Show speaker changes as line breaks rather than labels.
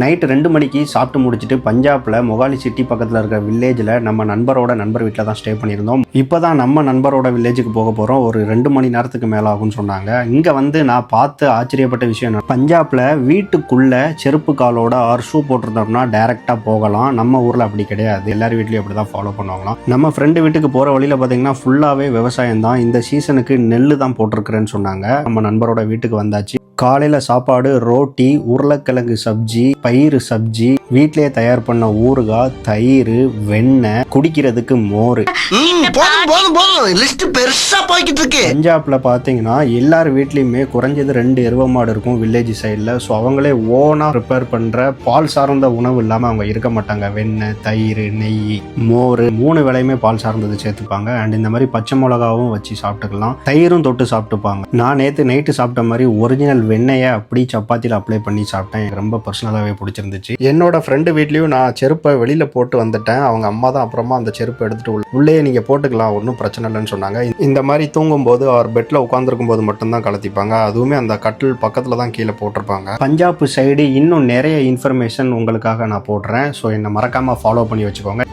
Night 2 மணிக்கு சாப்பிட்டு முடிச்சுட்டு பஞ்சாபில் மொகாலி சிட்டி பக்கத்தில் இருக்கிற வில்லேஜில் நம்ம நண்பர் வீட்டில் தான் ஸ்டே பண்ணியிருந்தோம். இப்போ தான் நம்ம நண்பரோட வில்லேஜுக்கு போக போகிறோம். ஒரு 2 மணி நேரத்துக்கு மேலே ஆகும்னு சொன்னாங்க. இங்கே வந்து நான் பார்த்து ஆச்சரியப்பட்ட விஷயம் என்ன, பஞ்சாபில் வீட்டுக்குள்ளே செருப்பு காலோட ஷூ போட்டிருந்தோம்னா டைரெக்டாக போகலாம். நம்ம ஊரில் அப்படி கிடையாது. எல்லார் வீட்லையும் அப்படி தான் ஃபாலோ பண்ணுவாங்களாம். நம்ம ஃப்ரெண்டு வீட்டுக்கு போகிற வழியில் பார்த்தீங்கன்னா ஃபுல்லாகவே விவசாயம் தான். இந்த சீசனுக்கு நெல் தான் போட்டிருக்கிறேன்னு சொன்னாங்க. நம்ம நண்பரோட வீட்டுக்கு வந்தாச்சு. காலையில் சாப்பாடு ரோட்டி, உருளைக்கிழங்கு சப்ஜி, பயிறு சப்ஜி, வீட்டிலேயே தயார் பண்ண ஊறுகாய், தயிர், வெண்ணெய், குடிக்கிறதுக்கு மோர். பஞ்சாப்ல பார்த்தீங்கன்னா எல்லார் வீட்லேயுமே குறைஞ்சது 2 எருவ மாடு இருக்கும் வில்லேஜ் சைடில். ஸோ அவங்களே ஓனாக ப்ரிப்பேர் பண்ணுற பால் சார்ந்த உணவு இல்லாமல் அவங்க இருக்க மாட்டாங்க. வெண்ணெய், தயிர், நெய், மோர் 3 வேளையுமே பால் சார்ந்தது சேர்த்துப்பாங்க. அண்ட் இந்த மாதிரி பச்சை மிளகாவும் வச்சு சாப்பிட்டுக்கலாம். தயிரும் தொட்டு சாப்பிட்டுப்பாங்க. நான் நேற்று நைட்டு சாப்பிட்ட மாதிரி ஒரிஜினல் வெண்ணெயை அப்படி சப்பாத்தியில் அப்ளை பண்ணி சாப்பிட்டேன். எனக்கு ரொம்ப பர்சனலாகவே பிடிச்சிருந்துச்சு. என்னோட ஃப்ரெண்டு வீட்லேயும் நான் செருப்பை வெளியில் போட்டு வந்துட்டேன். அவங்க அம்மா தான் அப்புறமா அந்த செருப்பை எடுத்துகிட்டு உள்ளே நீங்கள் போட்டுக்கலாம், ஒன்றும் பிரச்சனை இல்லைன்னு சொன்னாங்க. இந்த மாதிரி தூங்கும்போது அவர் பெட்டில் உட்காந்துருக்கும் போது மட்டும்தான் கலத்திப்பாங்க. அதுவுமே அந்த கட்டில் பக்கத்தில் தான் கீழே போட்டிருப்பாங்க. பஞ்சாப் சைடு இன்னும் நிறைய இன்ஃபர்மேஷன் உங்களுக்காக நான் போடுறேன். ஸோ என்னை மறக்காமல் ஃபாலோ பண்ணி வச்சுக்கோங்க.